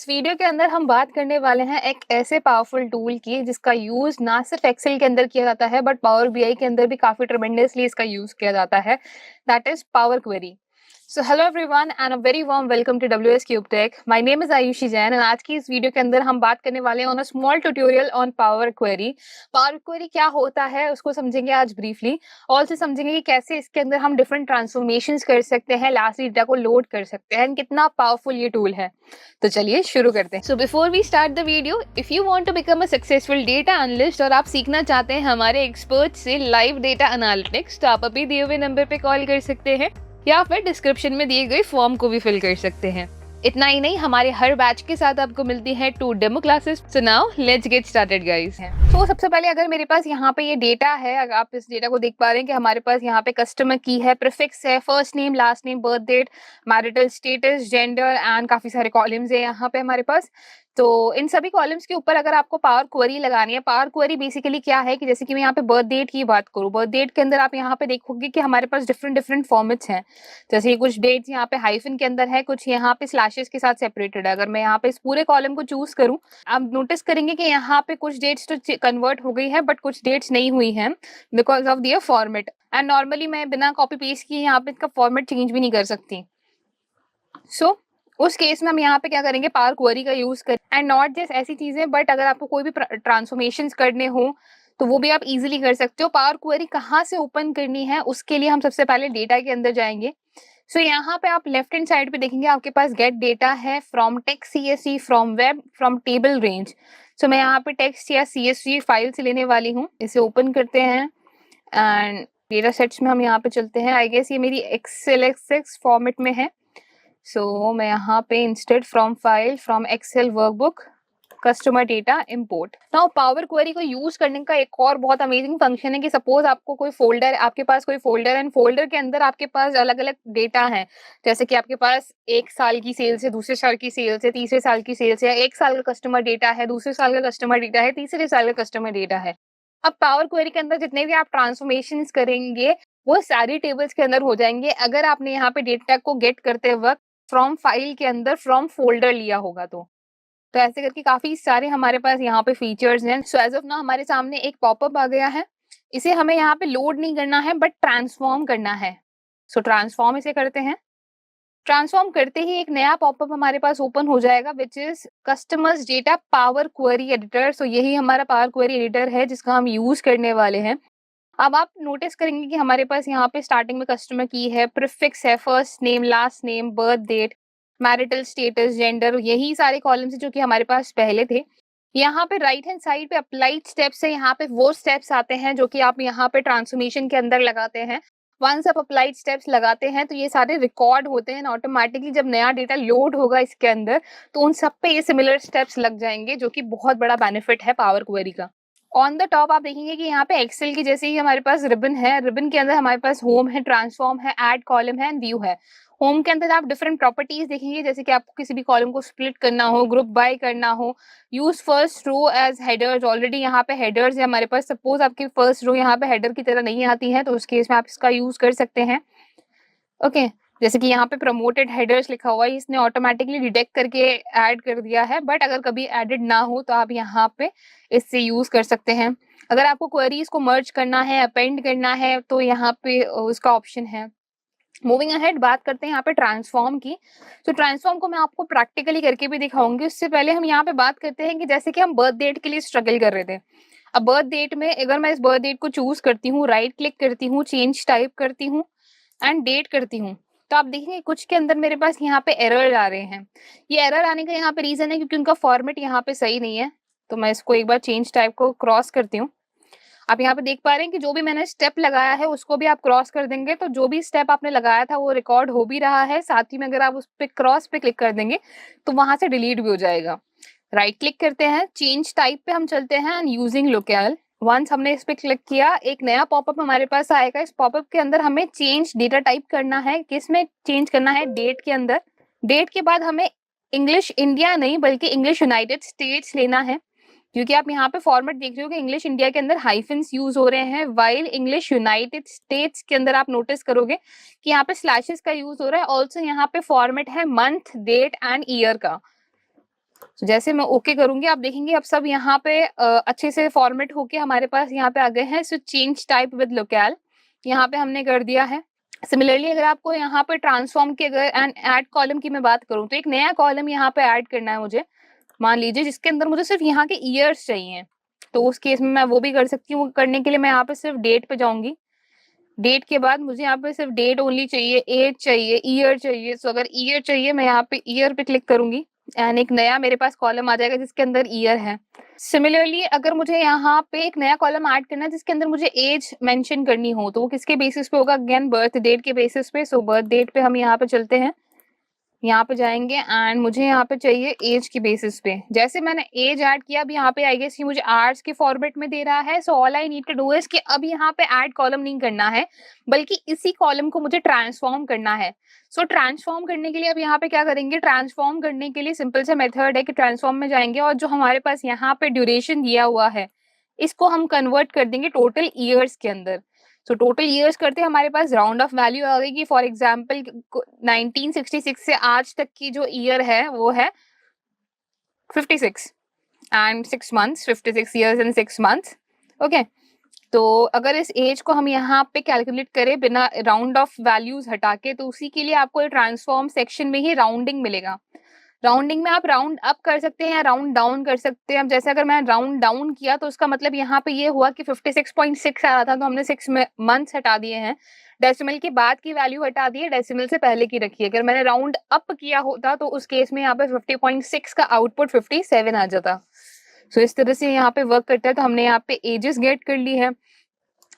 इस वीडियो के अंदर हम बात करने वाले हैं एक ऐसे पावरफुल टूल की जिसका यूज ना सिर्फ एक्सेल के अंदर किया जाता है बट पावर बीआई के अंदर भी काफी ट्रेमेंडसली इसका यूज किया जाता है। That is power query. So hello everyone and a very warm welcome to WS Cube Tech. My name is Ayushi Jain and आज की इस वीडियो के अंदर हम बात करने वाले हैं on a small tutorial on power query. Power query क्या होता है उसको समझेंगे आज ब्रीफली। ऑल्सो समझेंगे कि कैसे इसके अंदर हम डिफरेंट ट्रांसफॉर्मेशंस कर सकते हैं, लास्ट डेटा को लोड कर सकते हैं, कितना पावरफुल ये टूल है। तो चलिए शुरू करते हैं। So before we start the video, if you want to become a successful data analyst और आप सीखना चाहते हैं हमारे एक्सपर्ट से लाइव डेटा एनालिटिक्स, तो आप अभी दिए हुए नंबर पे कॉल कर सकते हैं या फिर डिस्क्रिप्शन में दिए गए फॉर्म को भी फिल कर सकते हैं। इतना ही नहीं, हमारे हर बैच के साथ आपको मिलती है 2 demo classes. So now let's get started guys. तो सबसे पहले अगर मेरे पास यहाँ पे ये डेटा है, अगर आप इस डेटा को देख पा रहे हैं कि हमारे पास यहाँ पे कस्टमर की है, प्रीफिक्स है, first name, last name, birth date, marital status, gender and काफी सारे कॉलम्स है यहाँ पे हमारे पास। तो इन सभी कॉलम्स के ऊपर अगर आपको पावर क्वेरी लगानी है, पावर क्वेरी बेसिकली क्या है कि जैसे कि मैं यहाँ पे बर्थ डेट की बात करूँ, बर्थ डेट के अंदर आप यहाँ पे देखोगे कि हमारे पास डिफरेंट डिफरेंट फॉर्मेट्स हैं। जैसे कुछ डेट्स यहाँ पे हाइफन के अंदर है, कुछ यहाँ पे स्लैशेस के साथ सेपरेटेड है। अगर मैं यहाँ पे इस पूरे कॉलम को चूज करूँ, आप नोटिस करेंगे कि यहाँ पे कुछ डेट्स तो कन्वर्ट हो गई है बट कुछ डेट्स नहीं हुई है because of their format. And normally मैं बिना कॉपी पेस्ट किए यहाँ पे इसका फॉर्मेट चेंज भी नहीं कर सकती। सो उस केस में हम यहाँ पे क्या करेंगे, पावर क्वेरी का यूज करें। एंड नॉट जस्ट ऐसी चीजें, बट अगर आपको कोई भी ट्रांसफॉर्मेशंस करने हो तो वो भी आप इजीली कर सकते हो। पावर क्वेरी कहाँ से ओपन करनी है उसके लिए हम सबसे पहले डेटा के अंदर जाएंगे। सो यहाँ पे आप लेफ्ट हैंड साइड पे देखेंगे आपके पास गेट डेटा है, from text CSV, from web, from table range. So मैं यहाँ पे टेक्स्ट या सीएसवी फाइल से लेने वाली हूँ। इसे ओपन करते हैं एंड डेटा सेट्स में हम यहाँ पे चलते हैं। आई गेस ये मेरी एक्सएलएक्सएक्स फॉर्मेट में है। सो मैं यहाँ पे instead from file, from Excel workbook, customer data import. Now power query को यूज करने का एक और बहुत अमेजिंग फंक्शन है कि सपोज आपको कोई फोल्डर, आपके पास कोई फोल्डर एंड फोल्डर के अंदर आपके पास अलग अलग डेटा है। जैसे कि आपके पास 1 साल की सेल्स है, दूसरे साल की सेल्स है, तीसरे साल की सेल्स है, 1 साल का कस्टमर डेटा है, दूसरे साल का कस्टमर डेटा है, तीसरे साल का कस्टमर डेटा है। अब पावर क्वेरी के अंदर जितने भी आप ट्रांसफॉर्मेशन करेंगे वो सारी टेबल्स के अंदर हो जाएंगे अगर आपने यहाँ पे डेटा को गेट करते वक्त फ्रॉम फाइल के अंदर फ्रॉम फोल्डर लिया होगा। तो ऐसे करके काफी सारे हमारे पास यहाँ पे फीचर्स हैं। सो एज ऑफ नाउ हमारे सामने एक पॉपअप आ गया है। इसे हमें यहाँ पे लोड नहीं करना है बट ट्रांसफॉर्म करना है। सो ट्रांसफॉर्म इसे करते हैं। ट्रांसफॉर्म करते ही एक नया पॉपअप हमारे पास ओपन हो जाएगा which is customers data power query editor. So यही हमारा पावर क्वेरी एडिटर है जिसका हम यूज करने वाले हैं। अब आप नोटिस करेंगे कि हमारे पास यहाँ पे स्टार्टिंग में कस्टमर की है, प्रीफिक्स है, first name, last name, birth date, marital status, gender, यही सारे कॉलम्स जो कि हमारे पास पहले थे। यहाँ पे राइट हैंड साइड पे अप्लाइड स्टेप्स है, यहाँ पे वो स्टेप्स आते हैं जो कि आप यहाँ पे ट्रांसफॉर्मेशन के अंदर लगाते हैं। वंस आप अप्लाइड स्टेप्स लगाते हैं तो ये सारे रिकॉर्ड होते हैं ऑटोमेटिकली। जब नया डेटा लोड होगा इसके अंदर तो उन सब पे ये सिमिलर स्टेप्स लग जाएंगे, जो कि बहुत बड़ा बेनिफिट है पावर क्वेरी का। ऑन द टॉप आप देखेंगे कि यहाँ पे एक्सेल की जैसे ही हमारे पास रिबन है, रिबन के अंदर हमारे पास होम है, ट्रांसफॉर्म है, ऐड कॉलम है एंड व्यू है। होम के अंदर आप डिफरेंट प्रॉपर्टीज देखेंगे, जैसे कि आपको किसी भी कॉलम को स्प्लिट करना हो, ग्रुप बाय करना हो, use first row as headers. Already यहाँ पे हेडर्स है हमारे पास। सपोज आपकी फर्स्ट रो यहाँ पे हेडर की तरह नहीं आती है तो उस केस में आप इसका यूज कर सकते हैं। ओके जैसे कि यहाँ पे प्रमोटेड हेडर्स लिखा हुआ है, इसने ऑटोमेटिकली डिटेक्ट करके ऐड कर दिया है, बट अगर कभी एडेड ना हो तो आप यहाँ पे इससे यूज कर सकते हैं। अगर आपको क्वेरीज को मर्ज करना है, अपेंड करना है तो यहाँ पे उसका ऑप्शन है। मूविंग अहेड बात करते हैं यहाँ पे ट्रांसफॉर्म की। तो ट्रांसफॉर्म को मैं आपको प्रैक्टिकली करके भी दिखाऊंगी। उससे पहले हम यहाँ पे बात करते हैं कि जैसे कि हम बर्थ डेट के लिए स्ट्रगल कर रहे थे। अब बर्थ डेट में अगर मैं इस बर्थ डेट को चूज करती हूँ, राइट क्लिक करती हूँ, चेंज टाइप करती हूँ एंड डेट करती हूँ, तो आप देखेंगे कुछ के अंदर मेरे पास यहाँ पे एरर आ रहे हैं। ये एरर आने का यहाँ पे रीजन है क्योंकि उनका फॉर्मेट यहाँ पे सही नहीं है। तो मैं इसको एक बार चेंज टाइप को क्रॉस करती हूँ। आप यहाँ पे देख पा रहे हैं कि जो भी मैंने स्टेप लगाया है उसको भी आप क्रॉस कर देंगे तो जो भी स्टेप आपने लगाया था वो रिकॉर्ड हो भी रहा है। साथ ही में अगर आप उस पे क्रॉस पे क्लिक कर देंगे तो वहां से डिलीट भी हो जाएगा। राइट क्लिक करते हैं, चेंज टाइप पे हम चलते हैं एंड यूजिंग लोकल। वंस हमने इस पे क्लिक किया एक नया पॉपअप हमारे पास आएगा। इस पॉपअप के अंदर हमें चेंज डेटा टाइप करना है। किस में चेंज करना है? डेट के अंदर। डेट के बाद हमें इंग्लिश इंडिया नहीं बल्कि इंग्लिश यूनाइटेड स्टेट्स लेना है, क्योंकि आप यहाँ पे फॉर्मेट देख रहे हो कि इंग्लिश इंडिया के अंदर हाइफिन्स यूज हो रहे हैं, वाइल इंग्लिश यूनाइटेड स्टेट्स के अंदर आप नोटिस करोगे कि यहाँ पे स्लैशेस का यूज हो रहा है। ऑल्सो यहाँ पे फॉर्मेट है मंथ, डेट एंड ईयर का। तो जैसे मैं ओके करूंगी, आप देखेंगे अब सब यहाँ पे अच्छे से फॉर्मेट होके हमारे पास यहाँ पे आ गए हैं। So change type with local यहाँ पे हमने कर दिया है। सिमिलरली अगर आपको यहाँ पे ट्रांसफॉर्म के अगर एंड ऐड कॉलम की मैं बात करूँ, तो एक नया कॉलम यहाँ पे ऐड करना है मुझे, मान लीजिए, जिसके अंदर मुझे सिर्फ यहाँ के ईयर्स चाहिए। तो उस केस में मैं वो भी कर सकती हूँ। करने के लिए मैं यहाँ पे सिर्फ डेट पे जाऊंगी। डेट के बाद मुझे यहाँ पे सिर्फ डेट ओनली चाहिए, एज चाहिए, ईयर चाहिए। सो अगर ईयर चाहिए, मैं यहाँ पे ईयर पे क्लिक करूंगी एंड एक नया मेरे पास कॉलम आ जाएगा जिसके अंदर ईयर है। सिमिलरली अगर मुझे यहाँ पे एक नया कॉलम ऐड करना है जिसके अंदर मुझे एज मेंशन करनी हो, तो वो किसके बेसिस पे होगा? अगेन बर्थ डेट के बेसिस पे। सो बर्थ डेट पे हम यहाँ पे चलते हैं, यहाँ पे जाएंगे एंड मुझे यहाँ पे चाहिए एज की बेसिस पे। जैसे मैंने एज ऐड किया, अब यहाँ पे आई गेस ये मुझे आवर्स के फॉर्मेट में दे रहा है। So all I need to do is कि अब यहाँ पे ऐड कॉलम नहीं करना है, बल्कि इसी कॉलम को मुझे ट्रांसफॉर्म करना है। सो ट्रांसफॉर्म करने के लिए अब यहाँ पे क्या करेंगे? ट्रांसफॉर्म करने के लिए सिंपल सा मेथड है कि ट्रांसफॉर्म में जाएंगे और जो हमारे पास यहाँ पे ड्यूरेशन दिया हुआ है, इसको हम कन्वर्ट कर देंगे टोटल ईयर्स के अंदर। सो टोटल ईयर्स करते हमारे पास राउंड ऑफ वैल्यू आ गई कि फॉर एग्जांपल 1966 से आज तक की जो ईयर है वो है 56 and 6 months, 56 years and 6 months. Okay, तो अगर इस एज को हम यहाँ पे कैलकुलेट करें बिना राउंड ऑफ वैल्यूज हटा के, तो उसी के लिए आपको ट्रांसफॉर्म सेक्शन में ही राउंडिंग मिलेगा। राउंडिंग में आप राउंड अप कर सकते हैं या राउंड डाउन कर सकते हैं। अब जैसे अगर मैं राउंड डाउन किया तो उसका मतलब यहाँ पे ये हुआ कि 56.6 आ रहा था, तो हमने 6 मंथ्स हटा दिए हैं। डेसिमल के बाद की वैल्यू हटा दी है, डेसिमल से पहले की रखी है। अगर मैंने राउंड अप किया होता तो उस केस में यहाँ पे 50.6 का आउटपुट 57 आ जाता। सो इस तरह से यहाँ पे वर्क करता है। तो हमने यहाँ पे एजेस गेट कर ली है।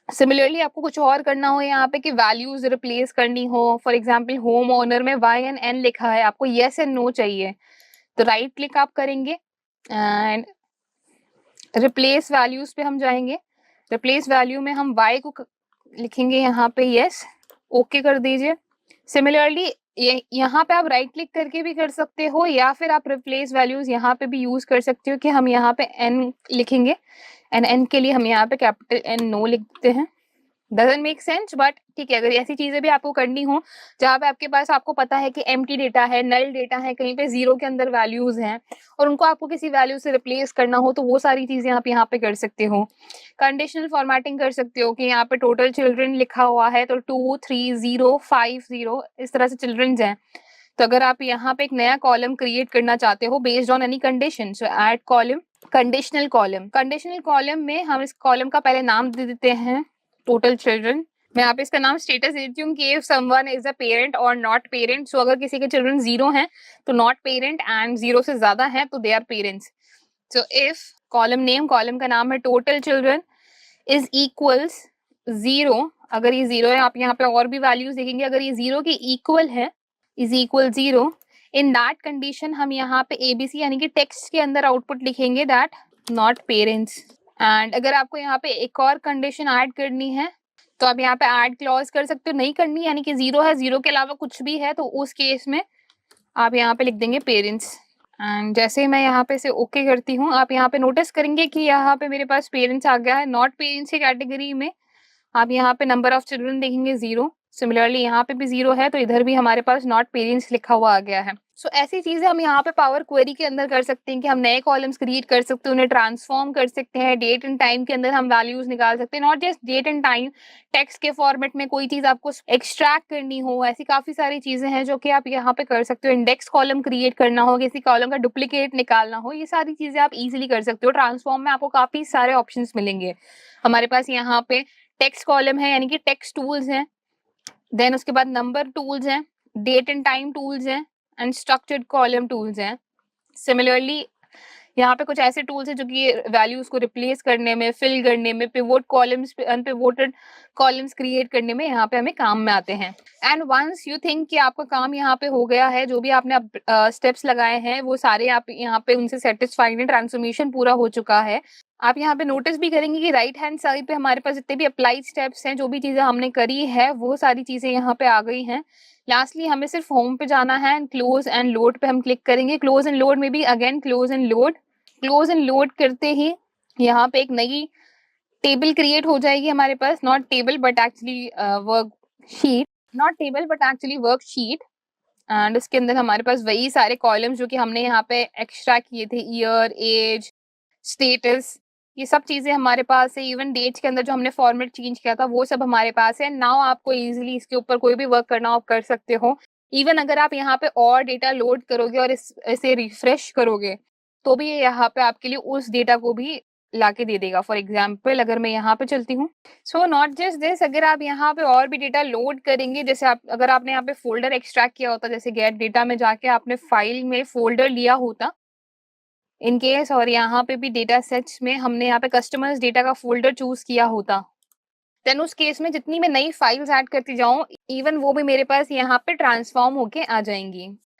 सिमिलरली आपको कुछ और करना हो यहाँ पे कि वैल्यूज रिप्लेस करनी हो, फॉर एग्जांपल होम ओनर में वाई एंड एन लिखा है, आपको येस एंड नो चाहिए, तो राइट क्लिक आप करेंगे एंड रिप्लेस वैल्यूज पे हम जाएंगे। रिप्लेस वैल्यू में हम y को लिखेंगे यहाँ पे यस, ओके कर दीजिए। सिमिलरली यहाँ पे आप राइट क्लिक करके भी कर सकते हो, या फिर आप रिप्लेस वैल्यूज यहाँ पे भी यूज कर सकते हो कि हम यहाँ पे n लिखेंगे एंड n के लिए हम यहाँ पे कैपिटल N नो लिखते हैं। डजंट मेक सेंस, बट ठीक है, अगर ऐसी चीजें भी आपको करनी हो जहाँ पे आपके पास आपको पता है कि एम्प्टी डेटा है, नल डेटा है, कहीं पे जीरो के अंदर वैल्यूज हैं और उनको आपको किसी वैल्यू से रिप्लेस करना हो, तो वो सारी चीजें आप यहाँ पे कर सकते हो। कंडीशनल फॉर्मेटिंग कर सकते हो कि यहाँ पे टोटल चिल्ड्रन लिखा हुआ है तो 2 3 0 5 0 इस तरह से चिल्ड्रंस हैं। तो अगर आप यहाँ पे एक नया कॉलम क्रिएट करना चाहते हो based on any condition, so add column, conditional column. Conditional column में हम इस कॉलम का पहले नाम दे देते हैं टोटल चिल्ड्रन। मैं यहाँ पे इसका नाम स्टेटस देती हूँ कि if someone is a parent और नॉट पेरेंट। सो अगर किसी के चिल्ड्रन 0 हैं तो नॉट पेरेंट, एंड 0 से ज्यादा है तो they are parents. So if column name, column का नाम है टोटल चिल्ड्रन, इज इक्वल्स 0, अगर ये 0 है, आप यहाँ पे और भी वैल्यूज देखेंगे, अगर ये 0 के इक्वल है, is equal 0, in that condition हम यहाँ पे एबीसी यानी कि टेक्स्ट के अंदर आउटपुट लिखेंगे दैट नॉट पेरेंट्स। एंड अगर आपको यहाँ पे एक और कंडीशन ऐड करनी है तो आप यहाँ पे ऐड क्लॉज कर सकते हो। नहीं करनी यानी कि 0 है, 0 के अलावा कुछ भी है, तो उस केस में आप यहाँ पे लिख देंगे पेरेंट्स। एंड जैसे मैं यहाँ पे से ओके करती हूँ, आप यहाँ पे नोटिस करेंगे कि यहाँ पे मेरे पास पेरेंट्स आ गया है। नॉट पेरेंट्स की कैटेगरी में आप यहाँ पे नंबर ऑफ चिल्ड्रन देखेंगे 0। सिमिलरली यहाँ पे भी 0 है तो इधर भी हमारे पास नॉट पेरेंट्स लिखा हुआ आ गया है। सो ऐसी चीजें हम यहाँ पे पावर क्वेरी के अंदर कर सकते हैं कि हम नए कॉलम्स क्रिएट कर सकते हैं, उन्हें ट्रांसफॉर्म कर सकते हैं, डेट एंड टाइम के अंदर हम वैल्यूज निकाल सकते हैं। Not just date and time, text के फॉर्मेट में कोई चीज आपको एक्सट्रैक्ट करनी हो, ऐसी काफी सारी चीजें हैं जो कि आप यहाँ पे कर सकते हो। इंडेक्स कॉलम क्रिएट करना हो, किसी कॉलम का डुप्लीकेट निकालना हो, ये सारी चीजें आप इजिली कर सकते हो। ट्रांसफॉर्म में आपको काफी सारे ऑप्शंस मिलेंगे। हमारे पास यहाँ पे टेक्स्ट कॉलम है यानी कि टेक्स्ट टूल्स हैं, देन उसके बाद नंबर टूल्स हैं, डेट एंड टाइम टूल्स हैं एंड स्ट्रक्चर्ड कॉलम टूल्स हैं। सिमिलरली यहाँ पे कुछ ऐसे टूल्स हैं जो कि वैल्यूज को रिप्लेस करने में, फिल करने में, पिवोट कॉलम्स, अनपिवोटेड कॉलम्स क्रिएट करने में यहाँ पे हमें काम में आते हैं। एंड वंस यू थिंक कि आपका काम यहाँ पे हो गया है, जो भी आपने स्टेप्स लगाए हैं वो सारे आप यहाँ पे उनसे सेटिस्फाइड हैं, ट्रांसफॉर्मेशन पूरा हो चुका है, आप यहाँ पे नोटिस भी करेंगे कि राइट हैंड साइड पे हमारे पास जितने भी अप्लाइड स्टेप्स हैं, जो भी चीजें हमने करी है वो सारी चीजें यहाँ पे आ गई हैं। लास्टली हमें सिर्फ होम पे जाना है एंड क्लोज एंड लोड पे हम क्लिक करेंगे। क्लोज एंड लोड में भी again close and load, close and load करते ही यहाँ पे एक नई टेबल क्रिएट हो जाएगी हमारे पास। Not table but actually worksheet, not table but actually worksheet. And उसके अंदर हमारे पास वही सारे कॉलम्स जो कि हमने यहाँ पे एक्सट्रैक्ट किए थे, ईयर, एज, स्टेटस, ये सब चीज़ें हमारे पास है। इवन डेट्स के अंदर जो हमने फॉर्मेट चेंज किया था वो सब हमारे पास है। नाउ आपको इज़िली इसके ऊपर कोई भी वर्क करना हो आप कर सकते हो। इवन अगर आप यहाँ पे और डेटा लोड करोगे और इसे रिफ्रेश करोगे, तो भी ये यहाँ पे आपके लिए उस डेटा को भी लाके दे देगा। फॉर एग्ज़ाम्पल अगर मैं यहाँ पे चलती हूँ, सो नॉट जस्ट दिस, अगर आप यहाँ पे और भी डेटा लोड करेंगे, जैसे आप अगर आपने यहाँ पे फ़ोल्डर एक्सट्रैक्ट किया होता, जैसे गेट डेटा में जाके आपने फ़ाइल में फ़ोल्डर लिया होता इन केस, और यहाँ पे भी डेटा सेट्स में हमने यहाँ पे कस्टमर्स डेटा का फ़ोल्डर चूज़ किया होता, देन उस केस में जितनी मैं नई फाइल्स ऐड करती जाऊँ, इवन वो भी मेरे पास यहाँ पे ट्रांसफ़ॉर्म होके आ जाएँगी।